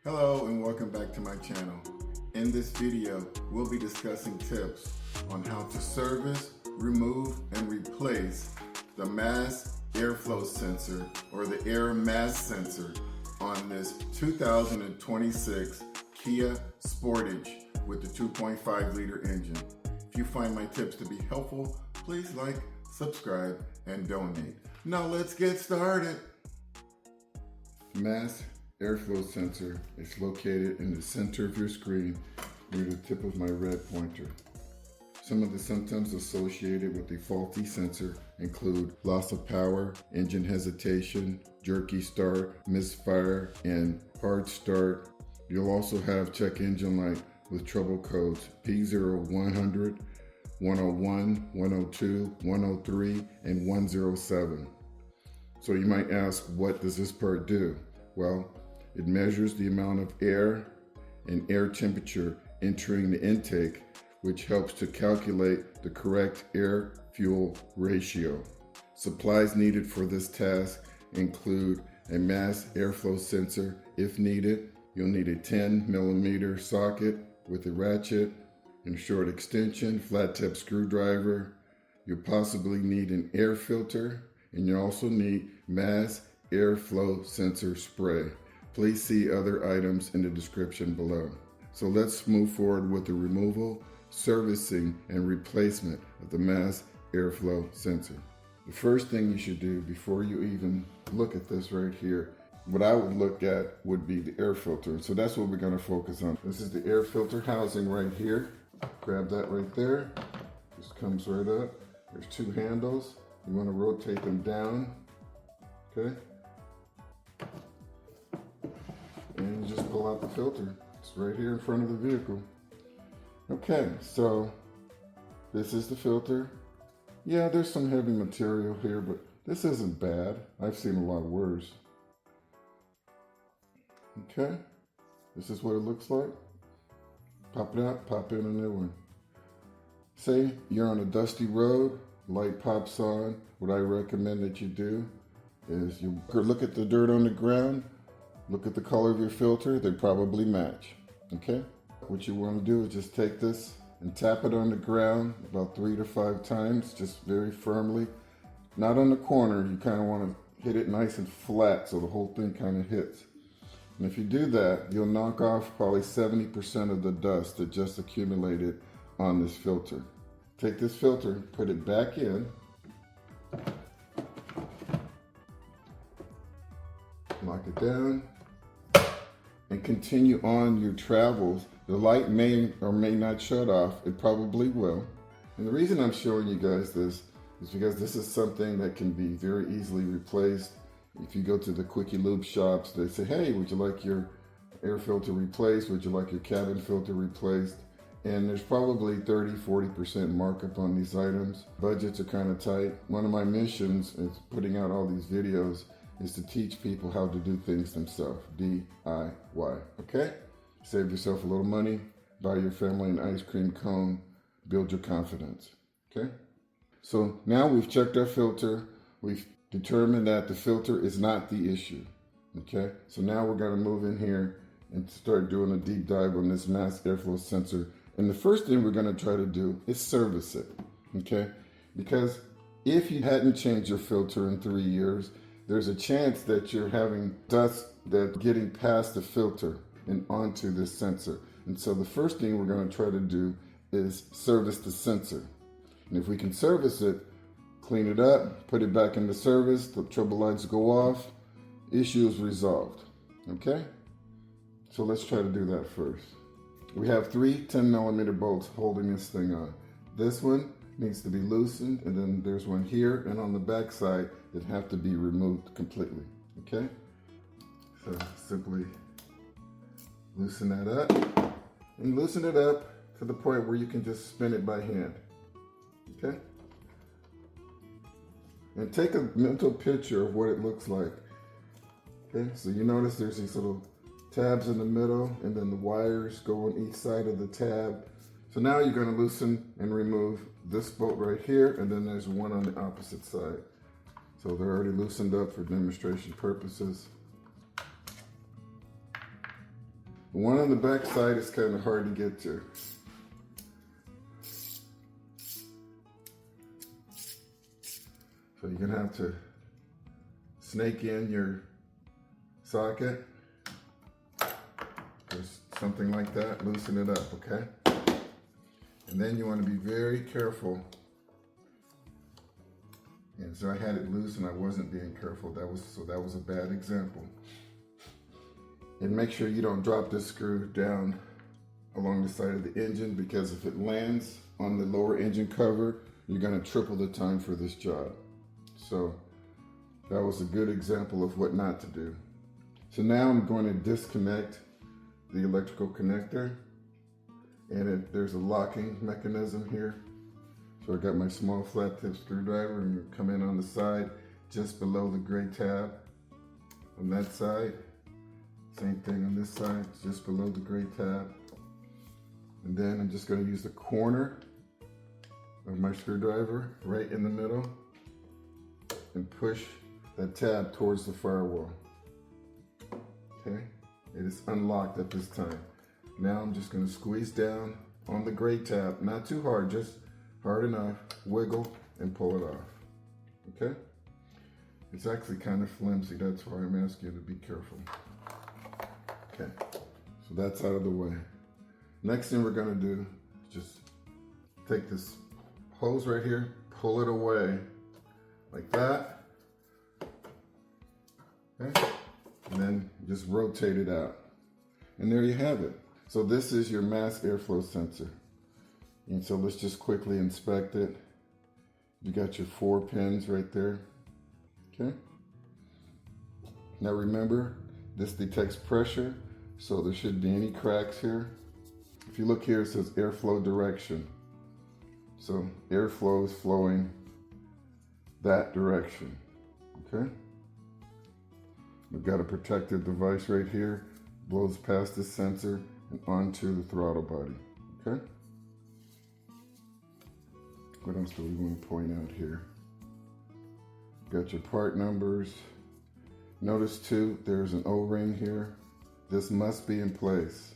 Hello and welcome back to my channel. In this video, we'll be discussing tips on how to service, remove, and replace the mass airflow sensor or the air mass sensor on this 2026 Kia Sportage with the 2.5 liter engine. If you find my tips to be helpful, please like, subscribe, and donate. Now let's get started. Mass airflow sensor is located in the center of your screen near the tip of my red pointer. Some of the symptoms associated with a faulty sensor include loss of power, engine hesitation, jerky start, misfire, and hard start. You'll also have check engine light with trouble codes P0 100, 101, 102, 103, and 107. So you might ask, what does this part do? Well, it measures the amount of air and air temperature entering the intake, which helps to calculate the correct air-fuel ratio. Supplies needed for this task include a mass airflow sensor if needed. You'll need a 10mm socket with a ratchet and short extension, flat tip screwdriver. You'll possibly need an air filter, and you also need mass airflow sensor spray. Please see other items in the description below. So let's move forward with the removal, servicing, and replacement of the mass airflow sensor. The first thing you should do before you even look at this right here, what I would look at would be the air filter. So that's what we're going to focus on. This is the air filter housing right here. Grab that right there. This comes right up. There's two handles. You want to rotate them down. Okay. And you just pull out the filter. It's right here in front of the vehicle. Okay, so this is the filter. Yeah, there's some heavy material here, but this isn't bad. I've seen a lot worse. Okay, this is what it looks like. Pop it out, pop in a new one. Say you're on a dusty road, light pops on. What I recommend that you do is you look at the dirt on the ground, look at the color of your filter, they probably match, okay? What you want to do is just take this and tap it on the ground about 3 to 5 times, just very firmly. Not on the corner, you kind of want to hit it nice and flat so the whole thing kind of hits. And if you do that, you'll knock off probably 70% of the dust that just accumulated on this filter. Take this filter, put it back in, lock it down, and continue on your travels. The light may or may not shut off. It probably will. And the reason I'm showing you guys this is because this is something that can be very easily replaced. If you go to the quickie lube shops, they say, hey, would you like your air filter replaced? Would you like your cabin filter replaced? And there's probably 30–40% markup on these items. Budgets are kind of tight. One of my missions is putting out all these videos is to teach people how to do things themselves, DIY, okay? Save yourself a little money, buy your family an ice cream cone, build your confidence, okay? So now we've checked our filter, we've determined that the filter is not the issue, okay? So now we're gonna move in here and start doing a deep dive on this mass airflow sensor. And the first thing we're gonna try to do is service it, okay? Because if you hadn't changed your filter in 3 years, there's a chance that you're having dust that's getting past the filter and onto this sensor. And so the first thing we're going to try to do is service the sensor. And if we can service it, clean it up, put it back into service, the trouble lights go off, issue is resolved. Okay? So let's try to do that first. We have 3 10mm bolts holding this thing on. This one needs to be loosened, and then there's one here, and on the back side that have to be removed completely, okay? So simply loosen that up, and loosen it up to the point where you can just spin it by hand, okay? And take a mental picture of what it looks like, okay? So you notice there's these little tabs in the middle, and then the wires go on each side of the tab. So now you're going to loosen and remove this bolt right here, and then there's one on the opposite side. So they're already loosened up for demonstration purposes. The one on the back side is kind of hard to get to. So you're gonna have to snake in your socket, or something like that, loosen it up, okay? And then you want to be very careful. And so I had it loose and I wasn't being careful. That was a bad example. And make sure you don't drop this screw down along the side of the engine, because if it lands on the lower engine cover, you're going to triple the time for this job. So that was a good example of what not to do. So now I'm going to disconnect the electrical connector, and there's a locking mechanism here. So I got my small flat tip screwdriver and come in on the side just below the gray tab on that side. Same thing on this side, just below the gray tab. And then I'm just going to use the corner of my screwdriver right in the middle and push that tab towards the firewall. Okay, it is unlocked at this time. Now I'm just going to squeeze down on the gray tab, not too hard, just hard enough, wiggle and pull it off. Okay, it's actually kind of flimsy, that's why I'm asking you to be careful. Okay, so that's out of the way. Next thing we're going to do is just take this hose right here, pull it away like that, okay, and then just rotate it out. And there you have it. So this is your mass airflow sensor. And so let's just quickly inspect it. You got your 4 pins right there, okay? Now remember, this detects pressure, so there shouldn't be any cracks here. If you look here, it says airflow direction. So airflow is flowing that direction, okay? We've got a protective device right here, blows past the sensor and onto the throttle body, okay? What else do we want to point out here? Got your part numbers. Notice too, there's an O-ring here. This must be in place.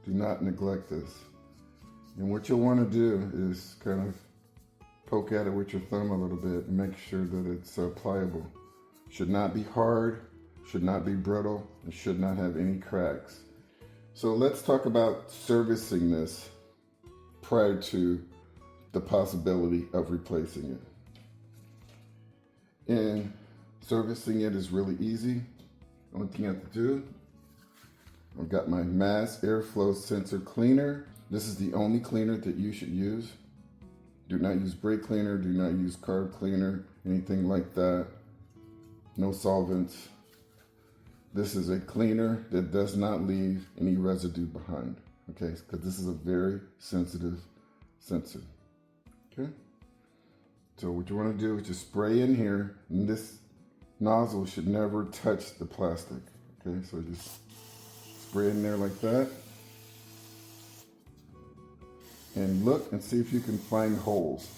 Do not neglect this. And what you'll want to do is kind of poke at it with your thumb a little bit and make sure that it's pliable. Should not be hard, should not be brittle, and should not have any cracks. So let's talk about servicing this prior to the possibility of replacing it. And servicing it is really easy. Only thing you have to do, I've got my mass airflow sensor cleaner. This is the only cleaner that you should use. Do not use brake cleaner, do not use carb cleaner, anything like that. No solvents. This is a cleaner that does not leave any residue behind, okay? Because this is a very sensitive sensor, okay? So what you want to do is just spray in here, and this nozzle should never touch the plastic, okay? So just spray in there like that. And look and see if you can find holes.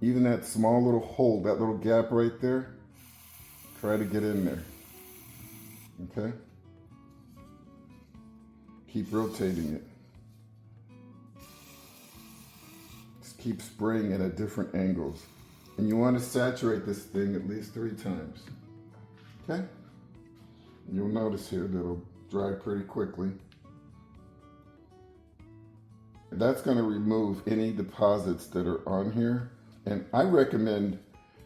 Even that small little hole, that little gap right there, try to get in there, okay? Keep rotating it. Just keep spraying it at different angles. And you want to saturate this thing at least 3 times, okay? You'll notice here that it'll dry pretty quickly. That's going to remove any deposits that are on here. And I recommend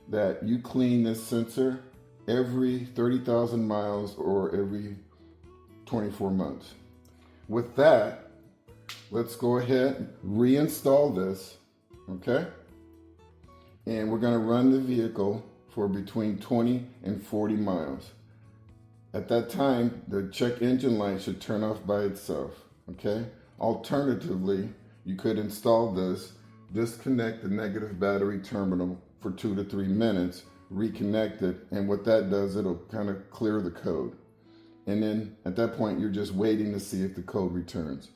that you clean this sensor every 30,000 miles or every 24 months. With that, let's go ahead and reinstall this, okay? And we're going to run the vehicle for between 20 and 40 miles. At that time, the check engine light should turn off by itself, okay? Alternatively, you could install this, disconnect the negative battery terminal for 2 to 3 minutes, reconnect it, and what that does, it'll kind of clear the code. And then at that point, you're just waiting to see if the code returns.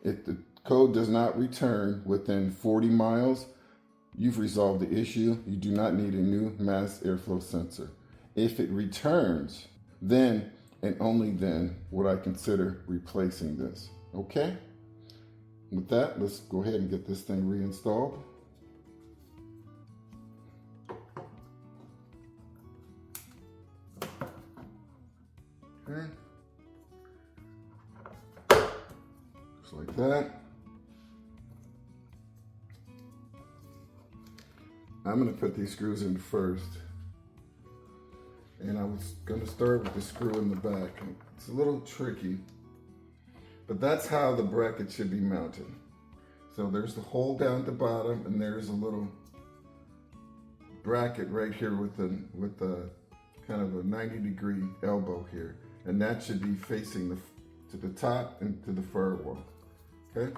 If the code does not return within 40 miles, you've resolved the issue. You do not need a new mass airflow sensor. If it returns, then and only then would I consider replacing this. Okay? With that, let's go ahead and get this thing reinstalled. Okay. Just like that. I'm going to put these screws in first. And I was going to start with the screw in the back. It's a little tricky, but that's how the bracket should be mounted. So there's the hole down at the bottom, and there's a little bracket right here with the kind of a 90-degree elbow here. And that should be facing to the top and to the firewall, okay?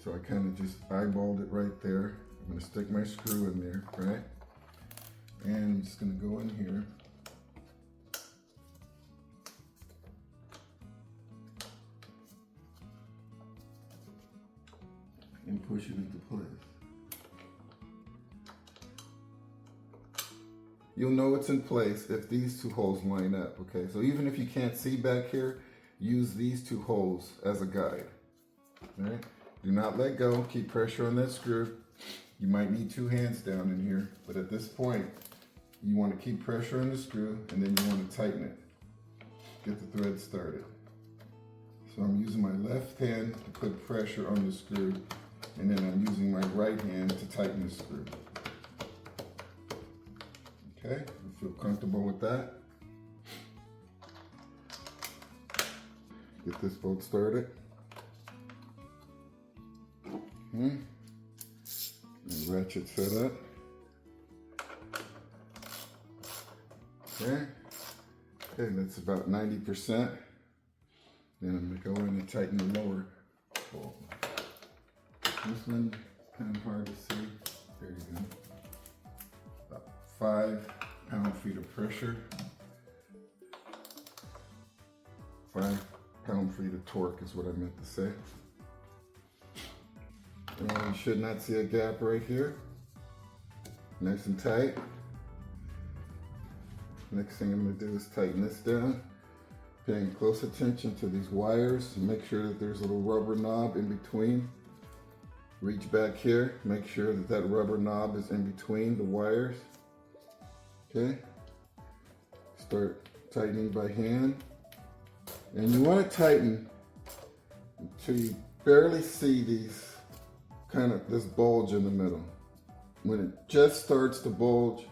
So I kind of just eyeballed it right there. I'm gonna stick my screw in there, right? And I'm just gonna go in here. And push it into place. You'll know it's in place if these two holes line up, okay? So even if you can't see back here, use these two holes as a guide, all right? Do not let go, keep pressure on that screw. You might need two hands down in here, but at this point, you want to keep pressure on the screw and then you want to tighten it. Get the thread started. So I'm using my left hand to put pressure on the screw, and then I'm using my right hand to tighten the screw. Okay, you feel comfortable with that? Get this bolt started. And ratchet set up. Okay, that's about 90%. Then I'm gonna go in and tighten the lower bolt. This one kind of hard to see. There you go. About 5 pound-feet of pressure. 5 pound-feet of torque is what I meant to say. And you should not see a gap right here. Nice and tight. Next thing I'm going to do is tighten this down. Paying close attention to these wires and make sure that there's a little rubber knob in between. Reach back here, make sure that that rubber knob is in between the wires. Okay. Start tightening by hand. And you want to tighten until you barely see this bulge in the middle. When it just starts to bulge,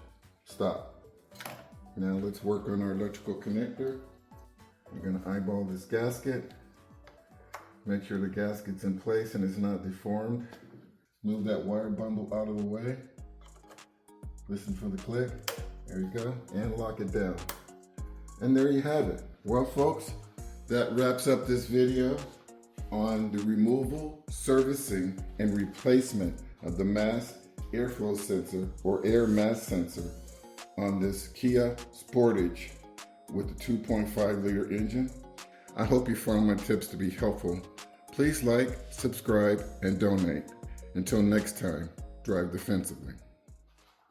stop. Now let's work on our electrical connector. We're going to eyeball this gasket. Make sure the gasket's in place and it's not deformed. Move that wire bundle out of the way. Listen for the click. There you go. And lock it down. And there you have it. Well, folks, that wraps up this video on the removal, servicing, and replacement of the mass airflow sensor or air mass sensor on this KIA Sportage with the 2.5 liter engine. I hope you found my tips to be helpful. Please like, subscribe, and donate. Until next time, drive defensively.